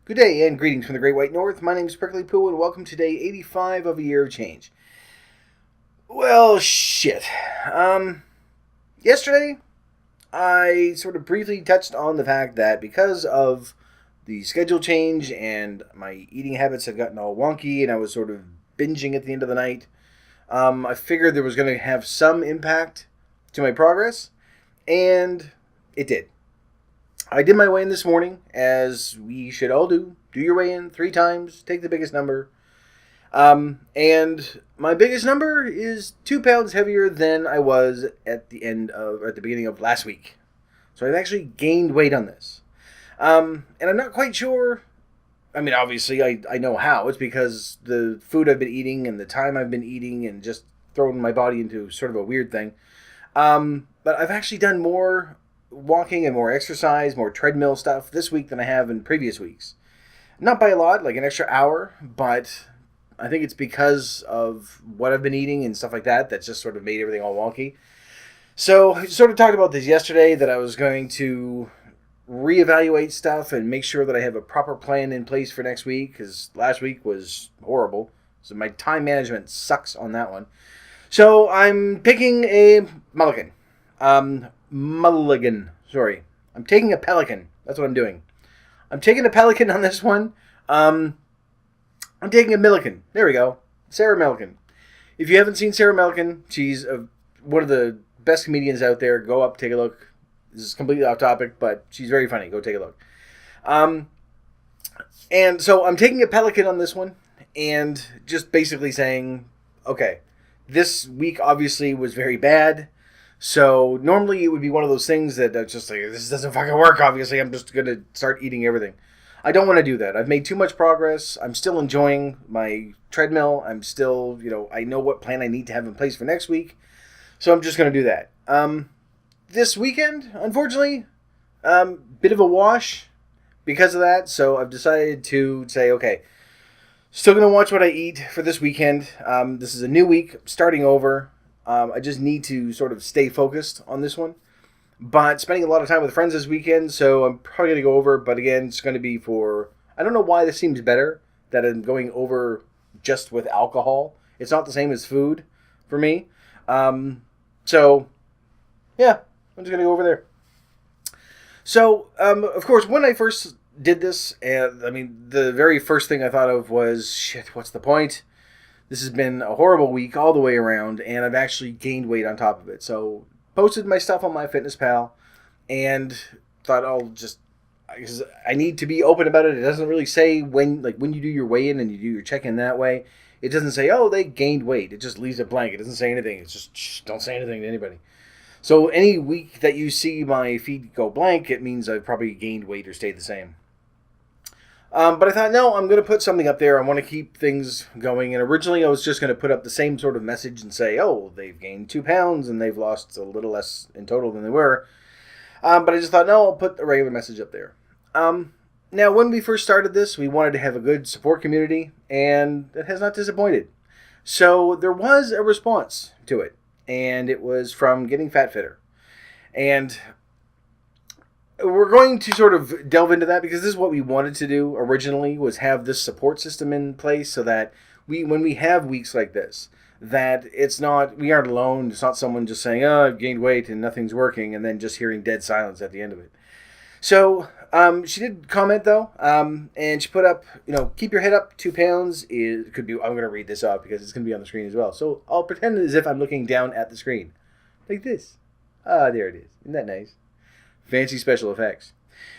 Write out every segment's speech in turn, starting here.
Good day and greetings from the Great White North. My name is Prickly Poo and welcome to day 85 of A Year of Change. Well, shit. Yesterday, I sort of briefly touched on the fact that because of the schedule change and my eating habits had gotten all wonky and I was sort of binging at the end of the night, I figured there was going to have some impact to my progress, and it did. I did my weigh-in this morning, as we should all do. Do your weigh-in 3 times, take the biggest number. And my biggest number is 2 pounds heavier than I was at the beginning of last week. So I've actually gained weight on this. And I'm not quite sure. I mean, obviously, I know how. It's because the food I've been eating and the time I've been eating and just throwing my body into sort of a weird thing. But I've actually done more walking and more exercise, more treadmill stuff this week than I have in previous weeks. Not by a lot, like an extra hour, but I think it's because of what I've been eating and stuff like that that's just sort of made everything all wonky. So I sort of talked about this yesterday, that I was going to reevaluate stuff and make sure that I have a proper plan in place for next week, because last week was horrible. So my time management sucks on that one. So I'm picking a Mulligan. I'm taking a Pelican. That's what I'm doing. I'm taking a Pelican on this one. I'm taking a Millican. There we go. Sarah Millican. If you haven't seen Sarah Millican, she's one of the best comedians out there. Go up, take a look. This is completely off topic, but she's very funny. Go take a look. And so I'm taking a Pelican on this one, and just basically saying, okay, this week obviously was very bad. So normally it would be one of those things that it's just like, this doesn't fucking work, obviously. I'm just going to start eating everything. I don't want to do that. I've made too much progress. I'm still enjoying my treadmill. I'm still, I know what plan I need to have in place for next week. So I'm just going to do that. This weekend, unfortunately, bit of a wash because of that. So I've decided to say, okay, still going to watch what I eat for this weekend. This is a new week, starting over. I just need to sort of stay focused on this one. But spending a lot of time with friends this weekend, so I'm probably going to go over. But again, it's going to be for... I don't know why this seems better, that I'm going over just with alcohol. It's not the same as food for me. So, yeah, I'm just going to go over there. So, of course, when I first did this, the very first thing I thought of was, shit, what's the point? This has been a horrible week all the way around, and I've actually gained weight on top of it. So, posted my stuff on MyFitnessPal, and thought because I need to be open about it. It doesn't really say when you do your weigh-in and you do your check-in that way. It doesn't say, oh, they gained weight. It just leaves it blank. It doesn't say anything. It's just, shh, don't say anything to anybody. So, any week that you see my feed go blank, it means I've probably gained weight or stayed the same. But I thought, no, I'm going to put something up there. I want to keep things going. And originally I was just going to put up the same sort of message and say, oh, they've gained 2 pounds and they've lost a little less in total than they were. But I just thought, no, I'll put a regular message up there. Now, when we first started this, we wanted to have a good support community, and it has not disappointed. So there was a response to it, and it was from Getting Fat Fitter. And we're going to sort of delve into that because this is what we wanted to do originally, was have this support system in place so that when we have weeks like this, that we aren't alone. It's not someone just saying, oh, I've gained weight and nothing's working, and then just hearing dead silence at the end of it. So she did comment, though, and she put up, keep your head up, 2 pounds could be, I'm going to read this out because it's going to be on the screen as well. So I'll pretend as if I'm looking down at the screen. Like this. Ah, there it is. Isn't that nice? Fancy special effects.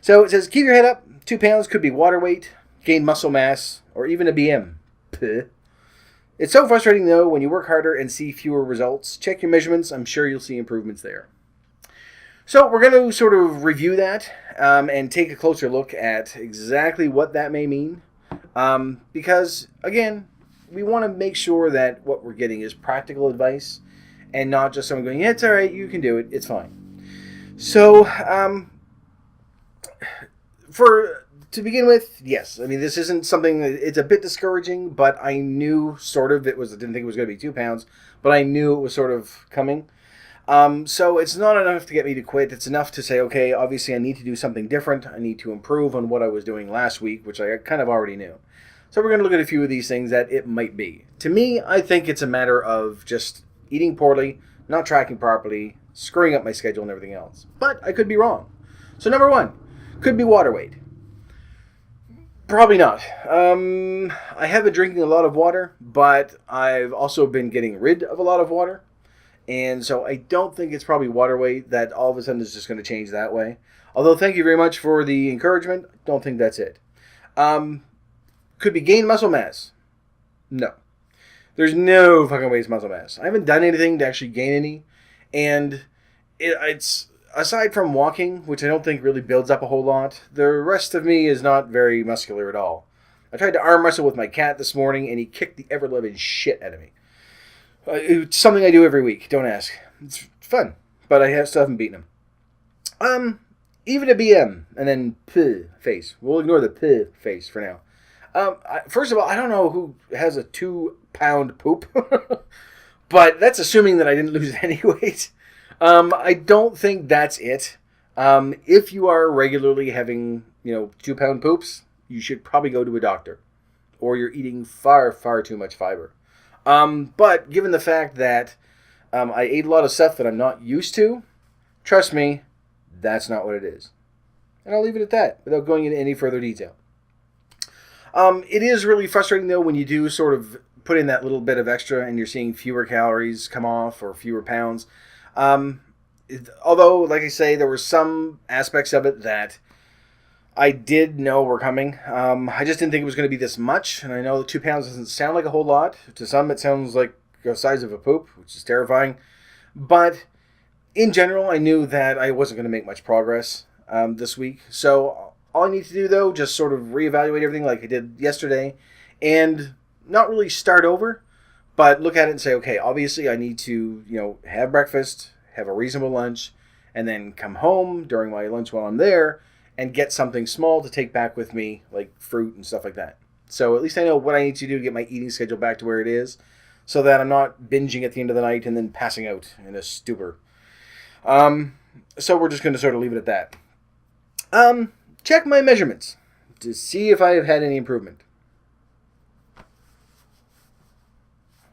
So it says, keep your head up. 2 pounds could be water weight, gain muscle mass, or even a BM. Puh. It's so frustrating, though, when you work harder and see fewer results. Check your measurements. I'm sure you'll see improvements there. So we're going to sort of review that and take a closer look at exactly what that may mean. Because, again, we want to make sure that what we're getting is practical advice and not just someone going, yeah, it's all right, you can do it, it's fine. So, to begin with, yes, this isn't something, it's a bit discouraging, but I knew sort of I didn't think it was going to be 2 pounds, but I knew it was sort of coming. So it's not enough to get me to quit. It's enough to say, okay, obviously I need to do something different. I need to improve on what I was doing last week, which I kind of already knew. So we're going to look at a few of these things that it might be. To me, I think it's a matter of just eating poorly, not tracking properly, screwing up my schedule and everything else. But I could be wrong. So number one, could be water weight. Probably not. I have been drinking a lot of water, but I've also been getting rid of a lot of water. And so I don't think it's probably water weight that all of a sudden is just going to change that way. Although thank you very much for the encouragement. Don't think that's it. Could be gain muscle mass. No. There's no fucking waste muscle mass. I haven't done anything to actually gain any. And it's, aside from walking, which I don't think really builds up a whole lot, the rest of me is not very muscular at all. I tried to arm wrestle with my cat this morning, and he kicked the ever-living shit out of me. It's something I do every week. Don't ask. It's fun, but I still haven't beaten him. Even a BM, and then P face. We'll ignore the P face for now. First of all, I don't know who has a 2-pound poop, but that's assuming that I didn't lose any weight. I don't think that's it. If you are regularly having, 2-pound poops, you should probably go to a doctor, or you're eating far, far too much fiber. But given the fact that I ate a lot of stuff that I'm not used to, trust me, that's not what it is. And I'll leave it at that without going into any further detail. It is really frustrating, though, when you do sort of put in that little bit of extra and you're seeing fewer calories come off or fewer pounds. Although, like I say, there were some aspects of it that I did know were coming. I just didn't think it was going to be this much. And I know 2 pounds doesn't sound like a whole lot. To some, it sounds like the size of a poop, which is terrifying. But in general, I knew that I wasn't going to make much progress this week. So all I need to do, though, just sort of reevaluate everything like I did yesterday and not really start over, but look at it and say, okay, obviously I need to, have breakfast, have a reasonable lunch, and then come home during my lunch while I'm there and get something small to take back with me, like fruit and stuff like that. So at least I know what I need to do to get my eating schedule back to where it is so that I'm not binging at the end of the night and then passing out in a stupor. So we're just going to sort of leave it at that. Check my measurements to see if I have had any improvement.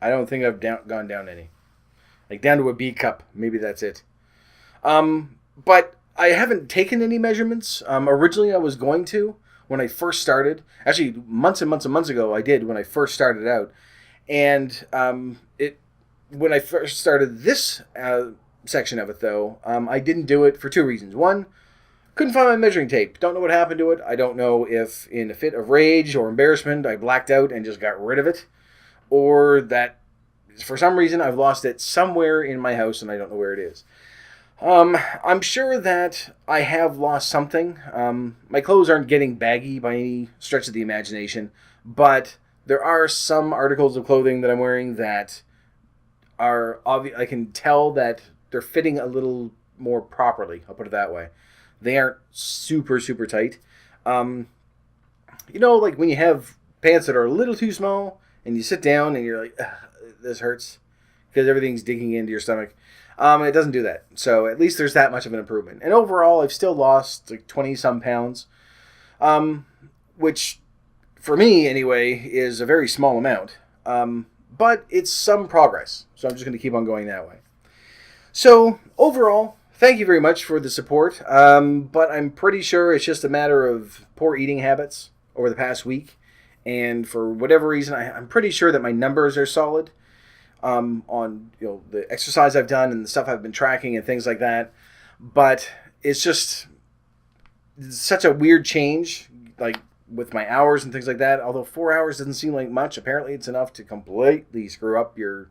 I don't think I've gone down any. Like down to a B cup. Maybe that's it. But I haven't taken any measurements. Originally I was going to when I first started. Actually, months and months and months ago I did when I first started out. And when I first started this section of it, though, I didn't do it for two reasons. One, couldn't find my measuring tape. Don't know what happened to it. I don't know if in a fit of rage or embarrassment I blacked out and just got rid of it. Or that for some reason I've lost it somewhere in my house and I don't know where it is. I'm sure that I have lost something. My clothes aren't getting baggy by any stretch of the imagination, but there are some articles of clothing that I'm wearing that are obvious. I can tell that they're fitting a little more properly. I'll put it that way. They aren't super, super tight. Like when you have pants that are a little too small and you sit down and you're like, this hurts because everything's digging into your stomach. It doesn't do that. So at least there's that much of an improvement. And overall, I've still lost like 20-some pounds, which for me anyway is a very small amount. But it's some progress. So I'm just going to keep on going that way. So overall, thank you very much for the support. But I'm pretty sure it's just a matter of poor eating habits over the past week. And for whatever reason, I'm pretty sure that my numbers are solid on the exercise I've done and the stuff I've been tracking and things like that. But it's such a weird change, like with my hours and things like that. Although 4 hours doesn't seem like much, apparently it's enough to completely screw up your,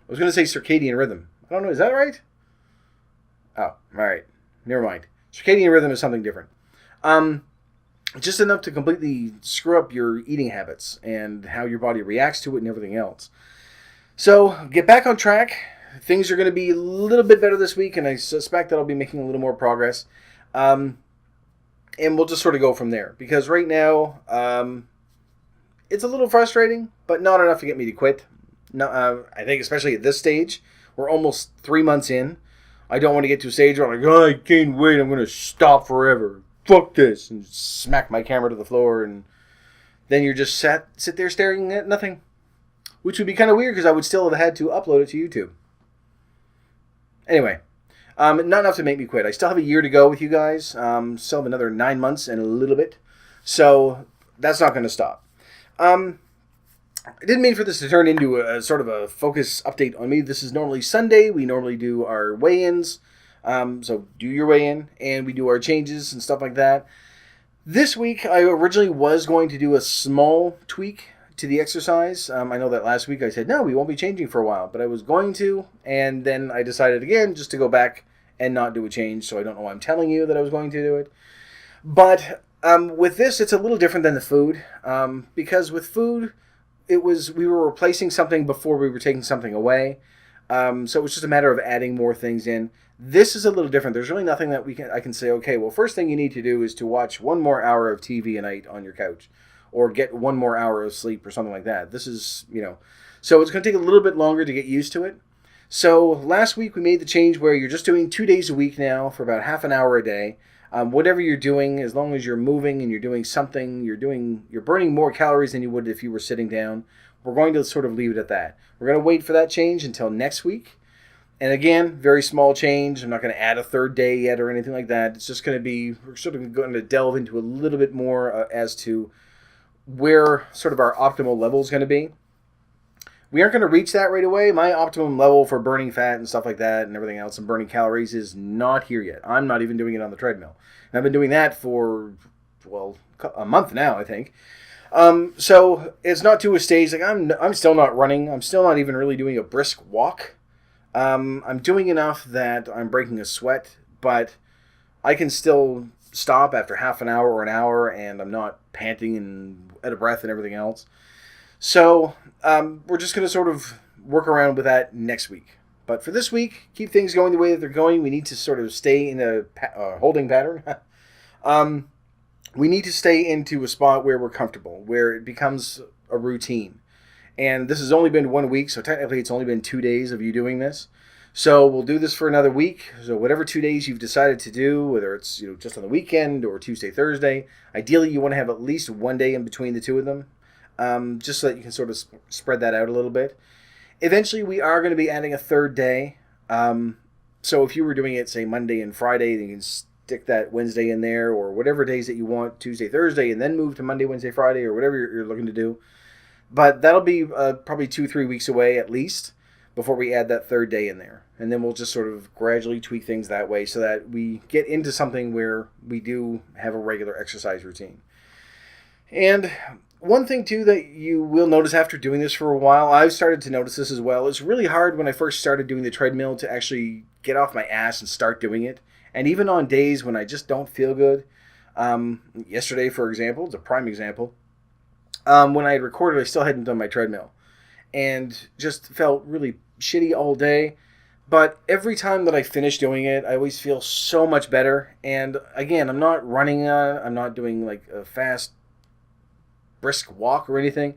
I was going to say circadian rhythm. I don't know, is that right? Oh, all right. Never mind. Circadian rhythm is something different. Just enough to completely screw up your eating habits and how your body reacts to it and everything else. So, get back on track. Things are going to be a little bit better this week, and I suspect that I'll be making a little more progress. And we'll just sort of go from there. Because right now, it's a little frustrating, but not enough to get me to quit. No, I think especially at this stage, we're almost 3 months in. I don't want to get to a stage where I'm like, oh, I gained weight, I'm going to stop forever. Fuck this. And smack my camera to the floor, and then you're just sit there staring at nothing. Which would be kind of weird because I would still have had to upload it to YouTube. Anyway, not enough to make me quit. I still have a year to go with you guys. Still have another 9 months and a little bit. So that's not going to stop. I didn't mean for this to turn into a sort of a focus update on me. This is normally Sunday. We normally do our weigh-ins. So do your weigh-in, and we do our changes and stuff like that. This week, I originally was going to do a small tweak to the exercise. I know that last week I said, no, we won't be changing for a while, but I was going to, and then I decided again just to go back and not do a change, so I don't know why I'm telling you that I was going to do it. But with this, it's a little different than the food, because with food, we were replacing something before we were taking something away, so it was just a matter of adding more things in. This is a little different. There's really nothing that I can say, okay, well, first thing you need to do is to watch one more hour of TV a night on your couch, or get one more hour of sleep or something like that. This is, so it's going to take a little bit longer to get used to it. So last week we made the change where you're just doing 2 days a week now for about half an hour a day. Whatever you're doing, as long as you're moving and you're doing something, you're burning more calories than you would if you were sitting down. We're going to sort of leave it at that. We're going to wait for that change until next week. And again, very small change. I'm not going to add a third day yet or anything like that. It's just going to be, we're sort of going to delve into a little bit more as to where sort of our optimal level is going to be. We aren't going to reach that right away. My optimum level for burning fat and stuff like that and everything else and burning calories is not here yet. I'm not even doing it on the treadmill. And I've been doing that for, well, a month now, I think. So it's not to a stage like I'm still not running. I'm still not even really doing a brisk walk. I'm doing enough that I'm breaking a sweat, but I can still stop after half an hour or an hour, and I'm not panting and out of breath and everything else. So we're just going to sort of work around with that next week. But for this week, keep things going the way that they're going. We need to sort of stay in a holding pattern. We need to stay into a spot where we're comfortable, where it becomes a routine. And this has only been 1 week, so technically it's only been 2 days of you doing this. So we'll do this for another week. So whatever 2 days you've decided to do, whether it's just on the weekend or Tuesday, Thursday, ideally you want to have at least 1 day in between the two of them, just so that you can sort of spread that out a little bit. Eventually we are going to be adding a third day. So if you were doing it, say, Monday and Friday, then you can stick that Wednesday in there, or whatever days that you want, Tuesday, Thursday, and then move to Monday, Wednesday, Friday, or whatever you're looking to do. But that'll be probably 2-3 weeks away at least before we add that third day in there. And then we'll just sort of gradually tweak things that way so that we get into something where we do have a regular exercise routine. And one thing, too, that you will notice after doing this for a while, I've started to notice this as well. It's really hard when I first started doing the treadmill to actually get off my ass and start doing it. And even on days when I just don't feel good. Yesterday, for example, it's a prime example. When I had recorded, I still hadn't done my treadmill. And just felt really shitty all day. But every time that I finish doing it, I always feel so much better. And again, I'm not running, I'm not doing like a fast, brisk walk or anything.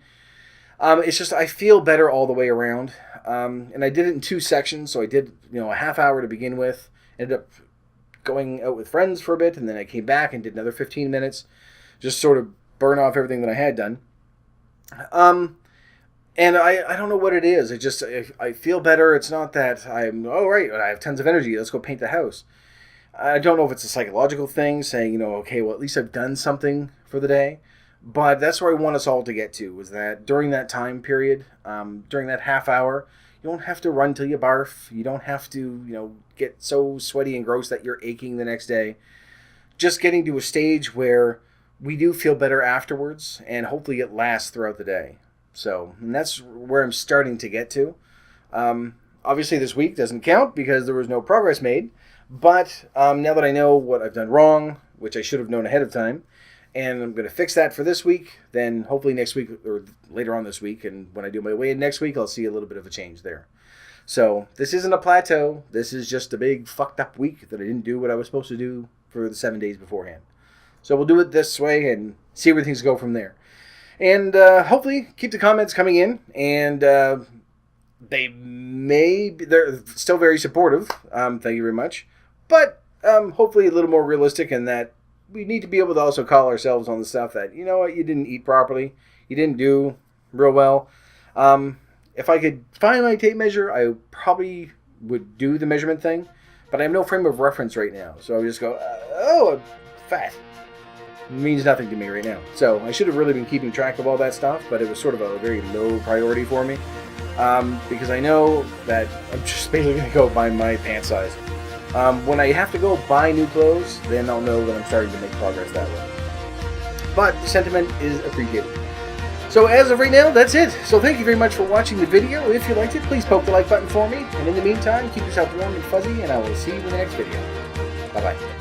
It's just I feel better all the way around. And I did it in 2 sections. So I did, a half hour to begin with. Ended up going out with friends for a bit. And then I came back and did another 15 minutes. Just sort of burn off everything that I had done. And I don't know what it is. I feel better. It's not that I'm, right, I have tons of energy. Let's go paint the house. I don't know if it's a psychological thing saying, okay, well, at least I've done something for the day. But that's where I want us all to get to, is that during that time period, during that half hour, you don't have to run till you barf. You don't have to, get so sweaty and gross that you're aching the next day. Just getting to a stage where we do feel better afterwards, and hopefully it lasts throughout the day. So, and that's where I'm starting to get to. Obviously this week doesn't count because there was no progress made, but now that I know what I've done wrong, which I should have known ahead of time, and I'm going to fix that for this week, then hopefully next week, or later on this week, and when I do my weigh-in next week, I'll see a little bit of a change there. So, this isn't a plateau. This is just a big fucked up week that I didn't do what I was supposed to do for the 7 days beforehand. So we'll do it this way and see where things go from there. And hopefully keep the comments coming in. And they're still very supportive. Thank you very much. But hopefully a little more realistic in that we need to be able to also call ourselves on the stuff that, you know what, you didn't eat properly. You didn't do real well. If I could find my tape measure, I probably would do the measurement thing. But I have no frame of reference right now. So I would just go, I'm fat. It means nothing to me right now. So I should have really been keeping track of all that stuff, but it was sort of a very low priority for me. Because I know that I'm just basically going to go by my pant size. When I have to go buy new clothes, then I'll know that I'm starting to make progress that way. But the sentiment is appreciated. So as of right now, that's it. So thank you very much for watching the video. If you liked it, please poke the like button for me. And in the meantime, keep yourself warm and fuzzy, and I will see you in the next video. Bye-bye.